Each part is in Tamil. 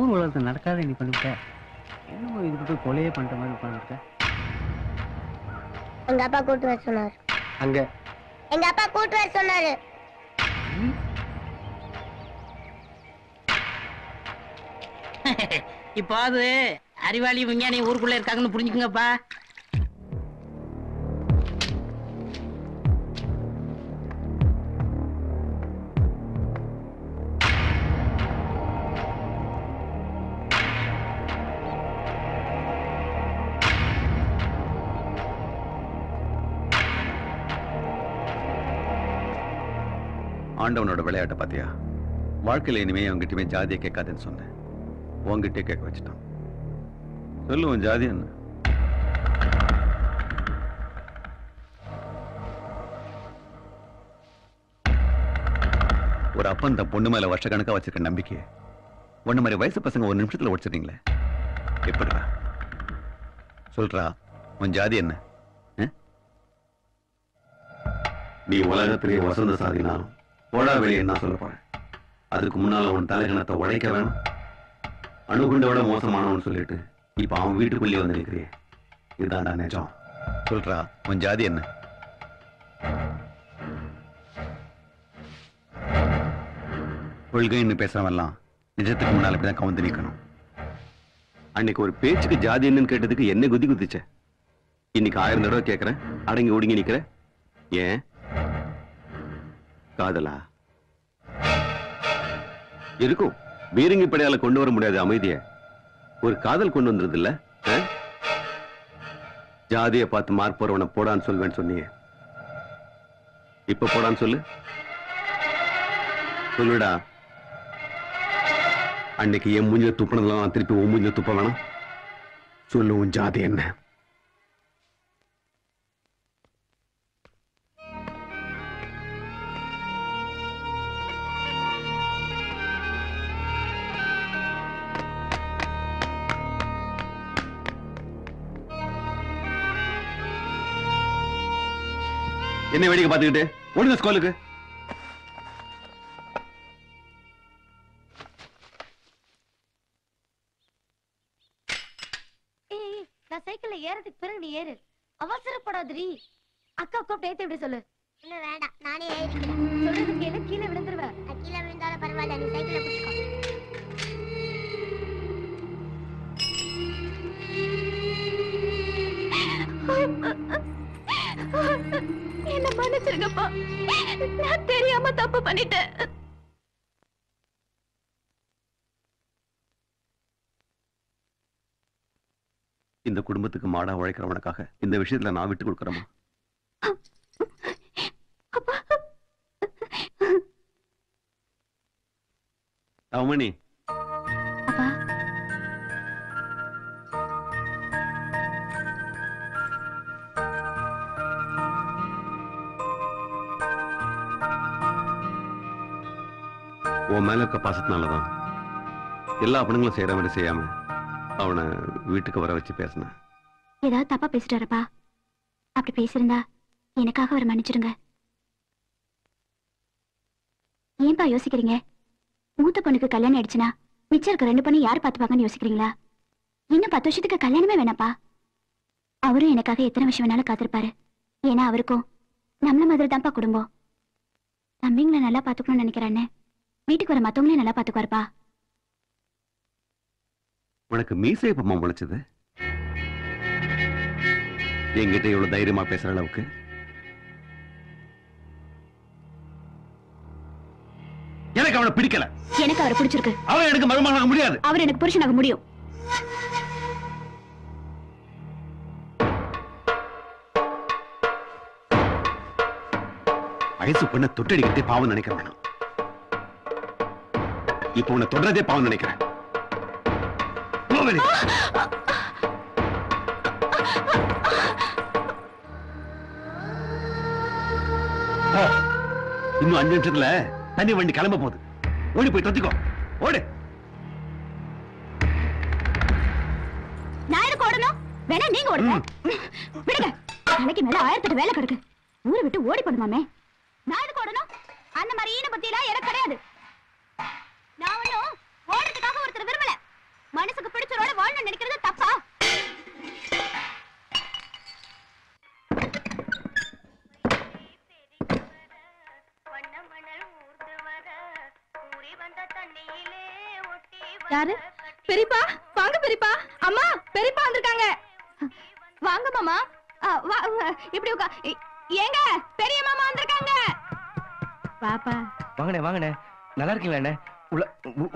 ஊர் உலகத்தில் நடக்காத நீ பண்ணிவிட்ட. என்னமோ இதுக்கு போய் கொலையே பண்ற மாதிரி உட்காந்துருக்க. எங்க அப்பா கூட்டு வர சொன்னாரு. அங்க எங்க அப்பா கூட்டு வர சொன்னாரு. இப்போ அது அறிவாளி விஞ்ஞானி ஊருக்குள்ள இருக்காங்கன்னு புரிஞ்சுக்குங்கப்பா. ஆண்டவனோட விளையாட்டை பாத்தியா? வாழ்க்கையில இனிமே அவங்ககிட்டமே ஜாதியை கேட்காதுன்னு சொன்னேன், உங்ககிட்டே கேட்க வச்சுட்டான். சொல்லுவோம் ஜாதி என்ன? ஒரு அப்பன் தன் பொண்ணு மேல வருஷ கணக்கா வச்சிருக்க நம்பிக்கை ஒண்ணு மாதிரி வயசு பசங்க ஒரு நிமிஷத்துல உடைச்சிட்டீங்களே, எப்படிடா? சொல்றா, உன் ஜாதி என்ன? நீ உலகத்திலே வசந்த சாதினாலும் போடா வெளியே என்ன சொல்ல போற? அதுக்கு முன்னால உன் தலைகணத்தை உடைக்க வேணும். அணுகுண்டோட மோசமானவன் சொல்லிட்டு இப்ப அவன் வீட்டுக்குள்ளே வந்து நிற்கிறியே, இதுதான்டா நிஜம். சொல்றா, உன் ஜாதி என்ன? கொள்கைன்னு பேசுறவெல்லாம் நிஜத்துக்கு முன்னால இப்படிதான் கவுந்து நிக்கணும். அன்னைக்கு ஒரு பேச்சுக்கு ஜாதி என்னன்னு கேட்டதுக்கு என்ன குதி குதிச்ச. இன்னைக்கு 1000 தடவை கேட்கிறேன், அடங்கி ஒடுங்கி நிக்கிற. ஏன்? காதலா? இருக்கும், பீரங்கி படையால கொண்டு வர முடியாத அமைதிய ஒரு காதல் கொண்டு வந்துருது இல்ல? ஜாதியை பார்த்து மார்க் போறவனை போடான்னு சொல்வேன்னு சொன்னீங்க, இப்ப போடான்னு சொல்லு. சொல்லுடா. அன்னைக்கு என் மூஞ்சில துப்பினதெல்லாம் திருப்பி உன் மூஞ்சில துப்ப வேணாம். சொல்லு, உன் ஜாதி என்ன? என்ன வேடிக்கை பார்த்துக்கிட்டு ஓடுங்க ஸ்கூலுக்கு. நான் சைக்கிள்ல ஏறதுக்கு பிறகு நீ ஏறு, அவசரப்படாதடி. அக்கா கூப்பிட்டு ஏத்து எப்படி சொல்லு. இல்ல வேண்டாம், நானே ஏறிக்கிறேன். சொல்றது கேளு, கீழே விழுந்துருவேன். கீழே விழுந்தாலும் பரவாயில்ல, நீ சைக்கிளை பிடிச்சுக்கோ. என்ன மன்னிச்சிருங்கப்பா, நான் தெரியாம தப்பு பண்ணிட்டேன். இந்த குடும்பத்துக்கு மாடா உழைக்கிறவனுக்காக இந்த விஷயத்துல நான் விட்டு கொடுக்கறேமா? அவமணி, உன் மேல இருக்க பாசத்தினாலதான் எல்லா பணங்களும் செய்யற மாதிரி செய்யாம அவனை வீட்டுக்கு வர வச்சு பேசின. ஏதாவது தப்பா பேசிட்டாரப்பா? அப்படி பேசிருந்தா எனக்காக அவர் மன்னிச்சிடுங்க. ஏன்பா யோசிக்கிறீங்க? மூத்த பொண்ணுக்கு கல்யாணம் ஆயிடுச்சுன்னா மிச்சம் இருக்க 2 பொண்ணு யார் பார்த்துப்பாங்கன்னு யோசிக்கிறீங்களா? இன்னும் 10 வருஷத்துக்கு கல்யாணமே வேணாப்பா. அவரும் எனக்காக எத்தனை வருஷம் வேணாலும் காத்திருப்பாரு. ஏன்னா அவருக்கும் நம்மள மாதிரி தான்ப்பா குடும்பம். தம்பிங்களை நல்லா பாத்துக்கணும்னு நினைக்கிறான்னு வீட்டுக்கு வர மத்தவங்களையும் நல்லா பாத்துக்குவாருப்பா. உனக்கு மீசை எப்பமா முளைச்சது? என்கிட்ட இவ்வளவு தைரியமா பேசுற அளவுக்கு? எனக்கு அவனை பிடிக்கல. எனக்கு அவரை பிடிச்சிருக்கு. அவன் எனக்கு மருமகனாக முடியாது. அவர் எனக்கு புருஷனாக முடியும். வயசு பொண்ண தொட்டடிக்கிறதே பாவம் நினைக்கிற வேணாம். இப்ப உன்னை தொடரதே பாவம் நினைக்கிறேன். இன்னும் 5 நிமிஷத்துல தண்ணி வண்டி கிளம்ப போகுது. ஓடி போய் தொத்திக்கோ, ஓடு. நான் எதுக்கு ஓடணும்? வேணா நீங்க ஓடுங்க. விடுங்க, நாளைக்கு மேல 1008 வேலை கிடக்கு. ஊரை விட்டு ஓடி போடுமாமே. நான் எதுக்கு ஓடணும்? அந்த மாதிரி ஈன பத்தியெல்லாம் எனக்கு கிடையாது. நான் ஒன்னும் ஓடுறதுக்காக ஒருத்தர் விரும்பல. மனசுக்கு பிடிச்சரோட வாழணும்னு நினைக்கிறது தப்பா? யாரு? பெரியப்பா வாங்க பெரியப்பா. அம்மா பெரியப்பா வந்திருக்காங்க. வாங்க மாமா. இப்படி ஏங்க பெரிய மாமா வந்திருக்காங்க. பாப்பா வாங்கண்ணே வாங்கண்ணே. நல்லா இருக்கீங்களா?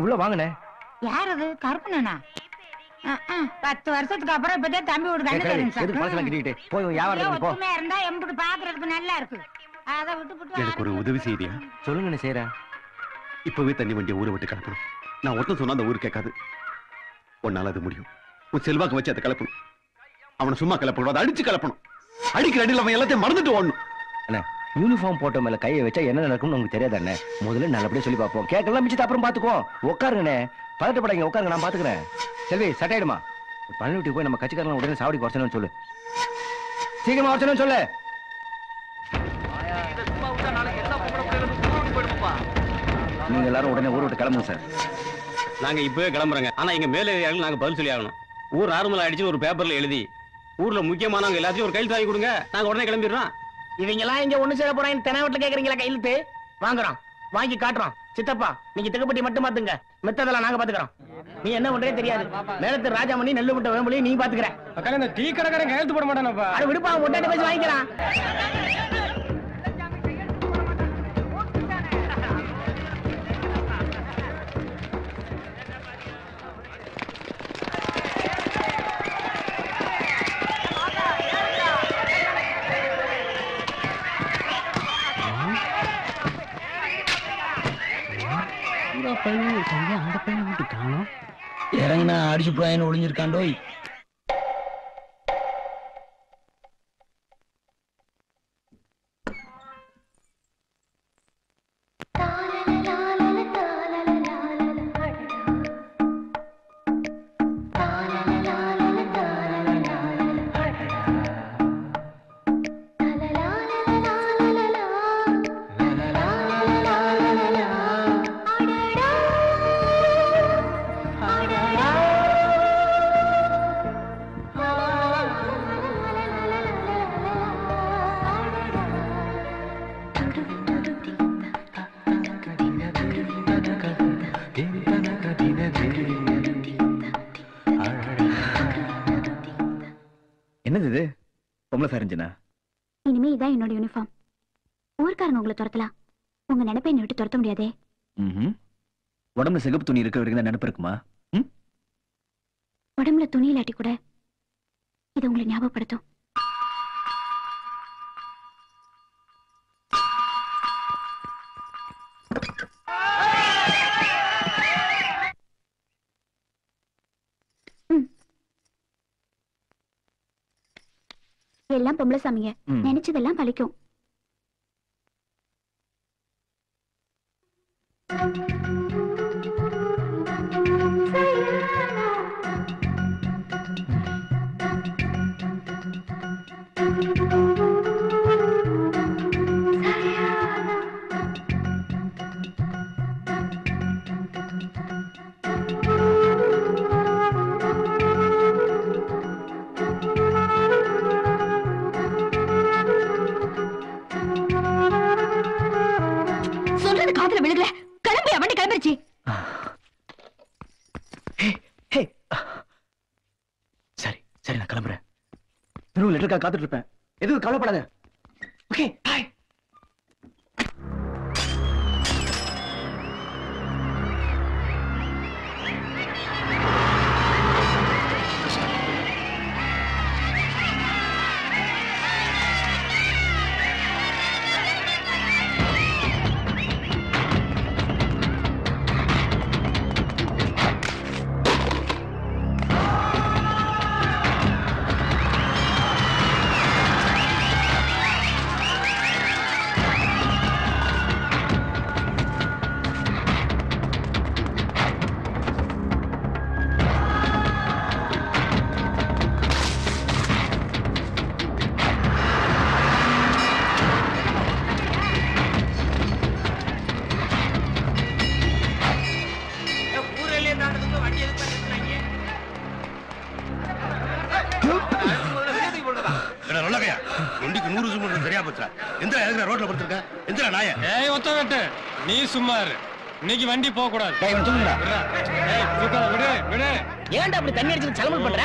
உள்ள வாங்கண்ணே. யார் அது? கருப்பனா? 10 வருஷத்துக்கு அப்புறம் இப்பதான் தம்பி ஒரு கண்ணு போய் வியாபாரம் போ. இருந்தா எம்புட்டு பாக்குறதுக்கு நல்லா இருக்கு. அதை விட்டு எனக்கு ஒரு உதவி செய்தியா? சொல்லுங்கண்ணே செய்யறேன். இப்பவே தண்ணி வண்டியை ஊரை விட்டு கிளப்பணும். நான் ஒருத்தன் சொன்னா அந்த ஊர் கேட்காது. உன்னால அது முடியும். உன் செல்வாக்கு வச்சு அதை கிளப்பணும். அவனை சும்மா கிளப்பக்கூடாது, அடிச்சு கிளப்பணும். அடிக்கிற அடியில் அவன் எல்லாத்தையும் மறந்துட்டு ஓடணும். அண்ணே யூனிஃபார்ம் போட்ட மேல கையை வச்சா என்ன நடக்கும்னு உங்களுக்கு தெரியாது அண்ணே. முதல்ல நல்லபடியா சொல்லி பார்ப்போம். கேட்கலாம் மிச்சத்தை அப்புறம் பாத்துக்குவோம். உட்காருங்கண்ணே, பதட்டப்படாங்க, உட்காருங்க, நான் பாத்துக்கிறேன். செல்வி சட்டாயிடுமா? பழனி போய் நம்ம கட்சிக்காரங்க உடனே சாவடி குறைச்சணும்னு சொல்லு. சீக்கிரமா குறைச்சணும்னு சொல்லு. நீங்க எல்லாரும் உடனே ஊரை விட்டு கிளம்புங்க சார். நாங்க இப்பவே கிளம்புறோங்க. ஆனா எங்க மேல நாங்க பதில் சொல்லி ஆகணும். ஊர் நார்மல் ஆயிடுச்சு ஒரு பேப்பர்ல எழுதி ஊர்ல முக்கியமானவங்க எல்லாத்தையும் ஒரு கையெழுத்து வாங்கி கொடுங்க. நாங்க உடனே கிளம்பிடுறோம். இவங்க எல்லாம் இங்க ஒண்ணு சேர போறாங்க. தெனாவட்டில் கேக்குறீங்களா? கையெழுத்து வாங்குறோம், வாங்கி காட்டுறோம். சித்தப்பா நீங்க திகப்பட்டி மட்டும் பாத்துங்க, மித்ததெல்லாம் நாங்க பாத்துக்கிறோம். நீ என்ன பண்றே தெரியாது. மேலத்து ராஜாமணி நெல்லு முட்டை வேம்பலி நீ பாத்துக்கிற. இந்த டீ கடைக்காரன் கையெழுத்து போட மாட்டானப்பா. அட விடுப்பா, முட்டாட்டி பேசி வாங்கிக்கலாம். அந்த பையன் மட்டும் காணோம். இறங்கினா அடிச்சு போயின்னு ஒளிஞ்சிருக்காண்டோ. என்னது இது? பொம்பளை ஃபேரஞ்சனா? இனிமே இதான் என்னோட யூனிஃபார்ம். ஊர்க்காரங்க உங்களை துரத்தலாம், உங்க நினைப்பை என்னை விட்டு துரத்த முடியாதே. உடம்புல சிகப்பு துணி இருக்க வரைக்கும் தான் நினைப்பு இருக்குமா? உடம்புல துணி இல்லாட்டி கூட இது உங்களை ஞாபகப்படுத்தும். எல்லாம் பொம்பளை சாமிங்க, நினைச்சதெல்லாம் பழிக்கும். காதல விழுகல, கிளம்பி அவண்டி கிளம்பிருச்சு. சரி சரி, நான் கிளம்புறேன். இன்னும் லெட்டருக்காக காத்துட்டு இருப்பேன். எதுவும் கவலைப்படாத. Okay bye. தொண்டிக்கு 100 சும்மா சரியா போச்சா? எந்த எதுக்கு ரோட்ல படுத்துருக்க? எந்த நாய? ஏய் ஒத்த வெட்டு, நீ சும்மா இரு. இன்னைக்கு வண்டி போக கூடாது. டேய் இவன் தூங்குடா. ஏய் தூக்காத, விடு விடு. ஏன்டா அப்படி தண்ணி அடிச்சு சலமல் பண்ற?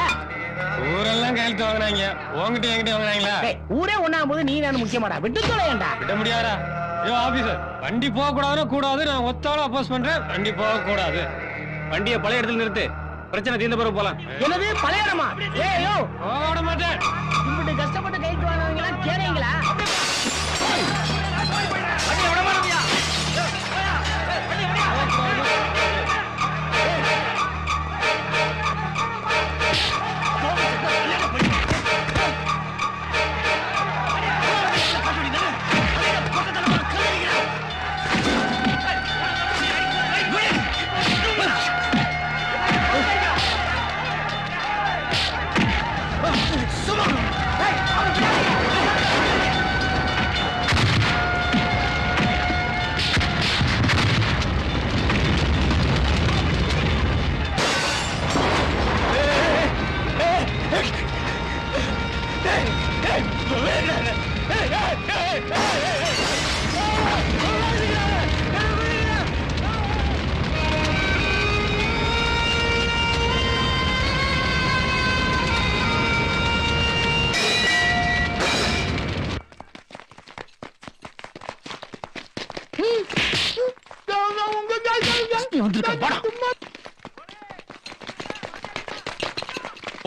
ஊரெல்லாம் கையெழுத்து வாங்குறாங்க, உன்கிட்ட என்கிட்ட வாங்குறாங்களா? ஊரே ஒண்ணாகும் போது நீ நான் முக்கியமாடா, விட்டு தொலையேன்டா. விட முடியாதா? ஐயோ ஆபீசர், வண்டி போக கூடாதுன்னா கூடாது. நான் ஒத்தாலும் அப்போஸ் பண்றேன். வண்டி போக கூடாது. வண்டியை பழைய இடத்துல நிறுத்து, பிரச்சனை தீர்ந்த பிறகு போலாம். என்னது பழையடமா? ஏயோ ஓட மாட்டேன். இப்படி கஷ்டப்பட்டு கைட்டு வாங்குவீங்களா கேறீங்களா?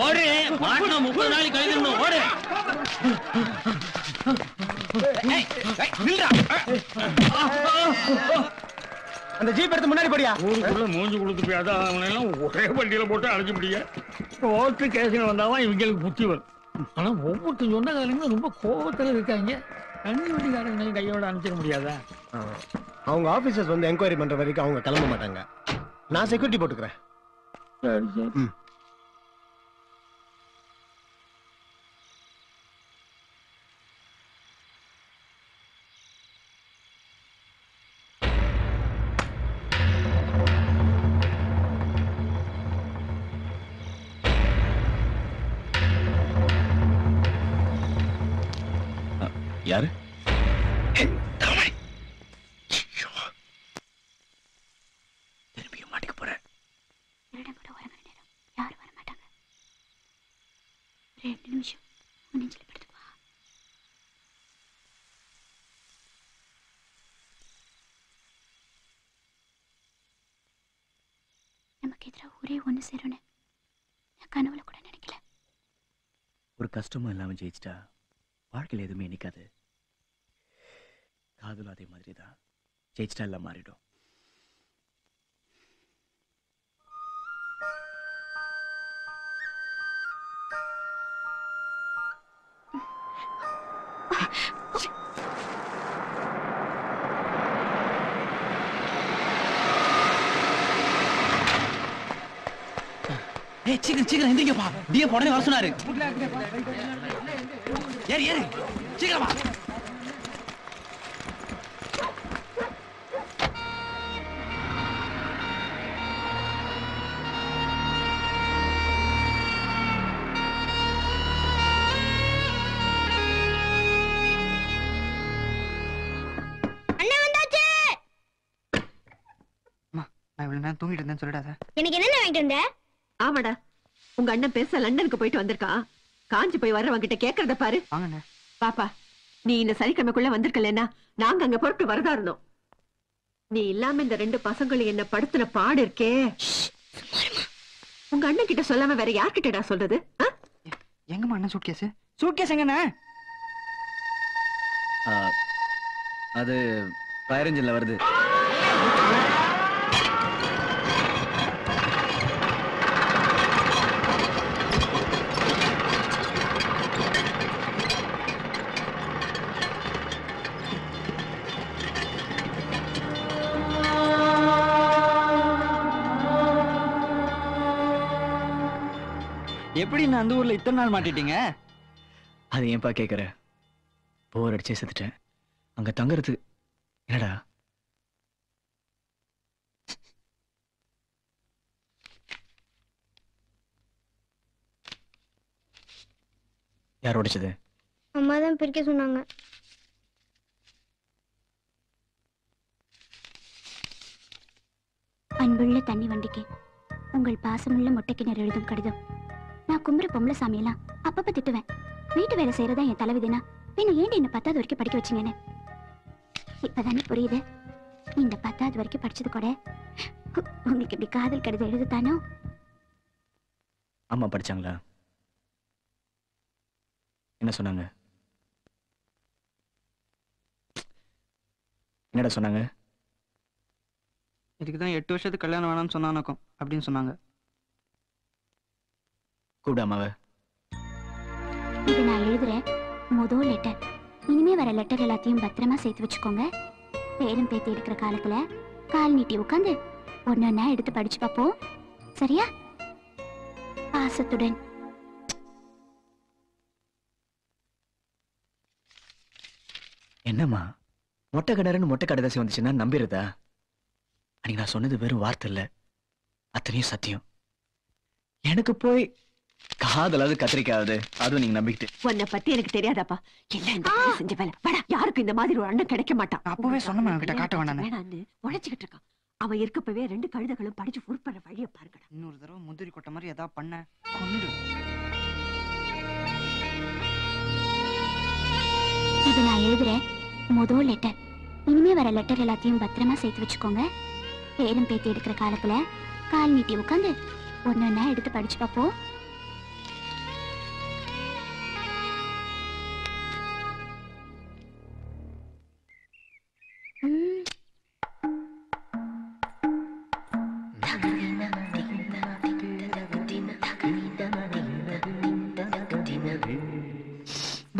ஓடு, மாட்டினா 30 நாளைக்கு கழிக்கணும். ஓடு. அந்த ஜீப் எடுத்து முன்னாடி போடியா. ஊருக்குள்ள மூஞ்சி கொடுத்து போயாதான் அவனை எல்லாம் ஒரே வண்டியில போட்டு அழைக்க முடியும். கோர்ட்டு கேசுன்னு வந்தாதான் இவங்களுக்கு புத்தி வரும். ஆனா ஒவ்வொருத்தர் சொந்தக்காரங்க ரொம்ப கோபத்துல இருக்காங்க. தண்ணி வண்டிக்காரங்க கையோட அனுப்பிச்சிட முடியாதா? அவங்க ஆபீசர்ஸ் வந்து என்கொயரி பண்ற வரைக்கும் அவங்க கிளம்ப மாட்டாங்க. நான் செக்யூரிட்டி போட்டுக்கிறேன். சரி சரி. யாரு? திரும்பியும் மாட்டிக்க போறேன். யாரும் வர மாட்டாங்க. 2 நிமிஷம் நெஞ்சில படுத்துப்பா. நமக்கு எதிராக ஒரே ஒண்ணு சேரும்னு நான் கனவுல கூட நினைக்கல. ஒரு கஷ்டமும் இல்லாம ஜெயிச்சிட்டா வாழ்க்கையில் எதுவுமே நிற்காது. காதலும் அதே மாதிரி தான், ஜெயிச்சிட்டா எல்லாம் மாறிடும். சீக்கிரம் சீக்கிரம் எந்திரிங்கப்பா. டிஎஃப் உடனே வர சொன்னாரு. ஏறு ஏறு சீக்கிரமா. நான் இவ்வளவு நேரம் தூங்கிட்டு இருந்தேன்னு சொல்லிடாத. எனக்கு என்ன வாங்கிட்டு வந்த? ஆமாடா, உங்க அண்ணன் பெருசா லண்டனுக்கு போயிட்டு வந்திருக்கான். காஞ்சி போய் வர்றவங்க கிட்ட கேக்குறத பாரு. வாங்கண்ணே. பாப்பா, நீ இந்த சனிக்கிழமைக்குள்ள வந்திருக்கலன்னா நாங்க அங்க பொறுப்பு வரதா இருந்தோம். நீ இல்லாம இந்த 2 பசங்களும் என்ன படுத்தின பாடு இருக்கே. உங்க அண்ணன் கிட்ட சொல்லாம வேற யார்கிட்டடா சொல்றது? எங்கம்மா அண்ணன் சூட்கேஸ்? சூட்கேஸ் எங்கண்ணே? அது ஃபயர் இன்ஜின்ல வருது. எப்படி நான் அந்த ஊர்ல இத்தனை நாள் மாட்டிட்டீங்க? அது ஏன்பா கேக்குற? போர் அடிச்சே செத்துட்டேன். அங்க தங்குறது என்னடா? யார் உடைச்சது? அம்மா தான் பிரிக்க சொன்னாங்க. அன்புள்ள தண்ணி வண்டிக்கு உங்கள் பாசமுள்ள மொட்டைக்கிணறு எழுதும் கடிதம். நான் கும்புற பொம்பளை சாமியெல்லாம் அப்பப்ப திட்டுவேன். வீட்டு வேலை செய்யறதா என் தலைவிதினா பின்ன ஏன் என்ன 10வது வரைக்கும் படிக்க வச்சீங்கன்னு இப்பதானே புரியுது. இந்த 10வது வரைக்கும் படிச்சது கூட உங்களுக்கு இப்படி காதல் கடிதம் எழுதுத்தானோ? அம்மா படிச்சாங்களா? என்ன சொன்னாங்க? என்னடா சொன்னாங்க? இதுக்கு தான் 8 வருஷத்துக்கு கல்யாணம் வேணாம்னு சொன்னானக்கும் அப்படின்னு சொன்னாங்க. கூப்பிடு அம்மாவை. இது நான் எழுதுறேன் முதல் லெட்டர். இனிமே வர லெட்டர் எல்லாத்தையும் பத்திரமா சேர்த்து வச்சுக்கோங்க. பேரும் பேத்தி எடுக்கிற காலத்துல கால் நீட்டி உட்காந்து ஒன்னொன்னா எடுத்து படிச்சு பார்ப்போம். சரியா? பாசத்துடன். என்னம்மா மொட்டை கிணறுன்னு மொட்டை கடைதாசி வந்துச்சுன்னா நம்பிடுறதா? அன்னைக்கு நான் சொன்னது வெறும் வார்த்தை இல்ல, அத்தனையும் சத்தியம். எனக்கு போய் காதலாவது கத்திரிக்காவது அதுவும் நீங்க நம்பிக்கிட்டு. உன்னை பத்தி எனக்கு தெரியாதாப்பா. எல்லாம் இந்த பையன் செஞ்ச வேலை. வாடா, யாருக்கும் இந்த மாதிரி ஒரு அண்ணன் கிடைக்க மாட்டான். அப்பவே சொன்னேன் அவன்கிட்ட காட்ட வேணான்னு. வேணான்னு உழைச்சுக்கிட்டு இருக்கான். அவன் இருக்கப்பவே 2 கழுதைகளும் படிச்சு உருப்படுற வழியை பாருங்கடா. இன்னொரு தடவை முந்திரி கொட்ட மாதிரி ஏதாவது பண்ண கொண்டு. இது நான் எழுதுறேன் முதல் லெட்டர். இனிமே வர லெட்டர் எல்லாத்தையும் பத்திரமா சேர்த்து வச்சுக்கோங்க. பேரும் பேத்தி எடுக்கிற காலத்துல கால் நீட்டி உட்காந்து ஒன்னொன்னா எடுத்து படிச்சு பார்ப்போம்.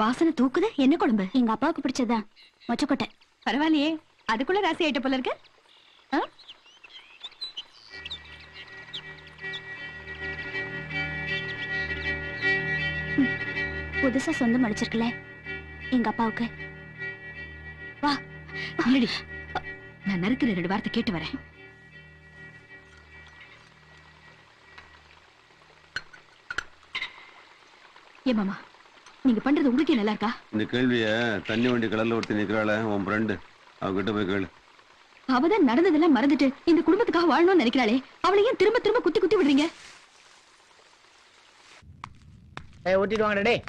வாசனை தூக்குது. என்ன குழம்பு? எங்க அப்பாவுக்கு பிடிச்சதா மொச்சக்கொட்டை. பரவாயில்லையே, அதுக்குள்ள ராசி ஆயிட்ட போல இருக்கு. புதுசா சொந்தம் அடிச்சிருக்கல எங்க அப்பாவுக்கு. வா இல்லடி, நான் நறுக்கிற 2 வார்த்தை கேட்டு வரேன். ஏ மாமா, நீங்க பண்றது உங்களுக்கே நல்லா இருக்கா? இந்த கேள்விய தண்ணி வண்டி கடல்ல ஒருத்தி நிக்கிறாள உன் ஃப்ரெண்டு, அவகிட்ட போய் கேளு. அவதான் நடந்ததெல்லாம் மறந்துட்டு இந்த குடும்பத்துக்காக வாழணும்னு நினைக்கிறாளே, அவளை ஏன் திரும்ப திரும்ப குத்தி குத்தி விடுறீங்க? ஓட்டிட்டு வாங்கடா டேய்.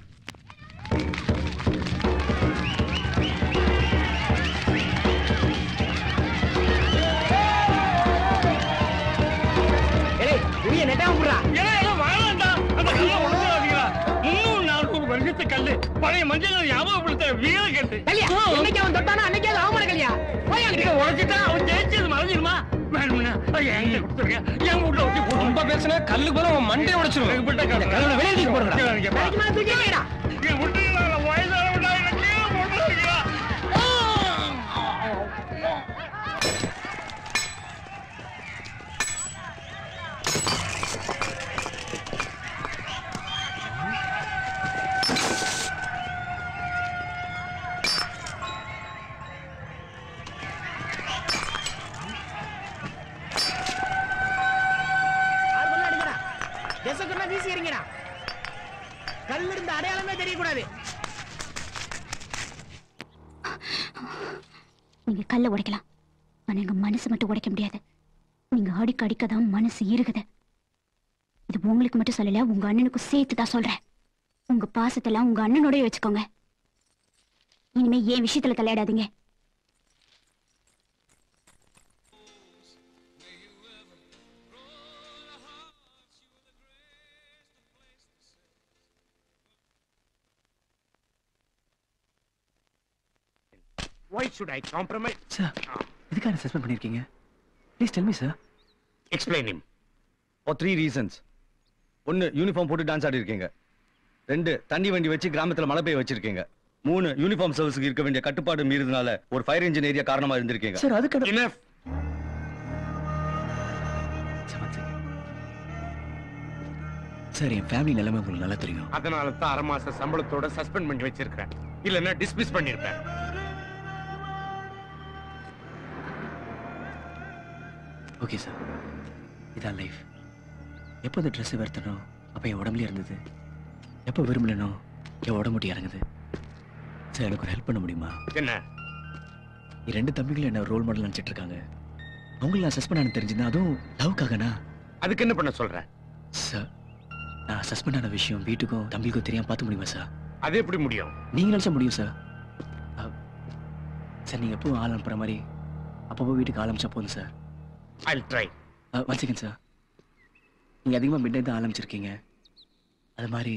ஏய் புரிய நெட்டா புறா. ஏய் வாங்கடா. அந்த கல்ல உடைச்சாதீங்களா? 300 வருஷத்து கல்லு. பழைய மஞ்சள் ஞாபகப்படுத்த வீர கட்டு. கல்யா இன்னைக்கு அவன் தொட்டானா அன்னைக்கு அது அவமான கல்யா. போய் அங்க உடைச்சிட்டா அவன் ஜெயிச்சது மறந்துடுமா? வேணும்னா என்கிட்ட கொடுத்துருங்க. என் வீட்டுல வச்சு ரொம்ப பேசினா கல்லு கூட அவன் மண்டையை உடைச்சிருவேன். வெளியே தூக்கி போடுங்க. தூக்கி வைடா. என் வீட்டுல வயசான விட்டா எனக்கு போட்டுருக்கீங்களா? வீசி எறிங்கடா. கல்லு இருந்த அடையாளமே தெரியக்கூடாது. நீங்க கல்ல உடைக்கலாம், ஆனா எங்க மனசு மட்டும் உடைக்க முடியாது. நீங்க அடிக்க அடிக்கதான் மனசு இருகுது. இது உங்களுக்கு மட்டும் சொல்லல, உங்க அண்ணனுக்கும் சேர்த்து தான் சொல்றேன். உங்க பாசத்தெல்லாம் உங்க அண்ணனோடய வச்சுக்கோங்க. இனிமே ஏன் விஷயத்துல தலையிடாதீங்க. Why should I compromise? Sir, எதுக்காக சஸ்பெண்ட் பண்ணிருக்கீங்க? Please tell me, sir. Explain him. For 3 reasons. 1, uniform போட்டு டான்ஸ் ஆடி இருக்கீங்க. 2, தண்ணி வண்டி வச்சு கிராமத்துல மழை பெய்ய வச்சிருக்கீங்க. 3, யூனிஃபார்ம் சர்வீஸ்க்கு இருக்க வேண்டிய கட்டுப்பாடு மீறினால ஒரு ஃபயர் இன்ஜின் ஏரியா காரணமா இருந்திருக்கீங்க. சார் அதுக்கு Enough. சார் என் ஃபேமிலி நிலைமை உங்களுக்கு நல்லா தெரியும். அதனால தான் 6 மாச சம்பளத்தோட சஸ்பெண்ட் பண்ணி வச்சிருக்கேன். இல்லன்னா டிஸ்மிஸ் பண்ணிருப்பேன். ஓகே சார், இதான் லைஃப். எப்போ அந்த ட்ரெஸ் வெறுத்தனோ அப்போ என் உடம்புல இருந்தது. எப்போ விரும்பலனோ என் உடம்புட்டி இறங்குது. சார் எனக்கு ஒரு ஹெல்ப் பண்ண முடியுமா? என்ன? என் 2 தம்பிகளும் என்ன ரோல் மாடல் நினைச்சிட்டு இருக்காங்க. அவங்கள நான் சஸ்பெண்ட் ஆன தெரிஞ்சுதான், அதுவும் லவ்க்காகனா? அதுக்கு என்ன பண்ண சொல்ற? சார் நான் சஸ்பெண்ட் ஆன விஷயம் வீட்டுக்கும் தம்பிக்கும் தெரியாம பார்த்து முடியுமா சார்? அது எப்படி முடியும்? நீங்க நினைச்சா முடியும் சார். சார் நீங்க எப்பவும் ஆள் அனுப்புற மாதிரி அப்பப்போ வீட்டுக்கு ஆள் அனுப்பிச்சா போதும் sir. I'll try. One second sir. நீங்க அதிகமா மிட் நைட் தான் ஆரம்பிச்சிருக்கீங்க. அது மாதிரி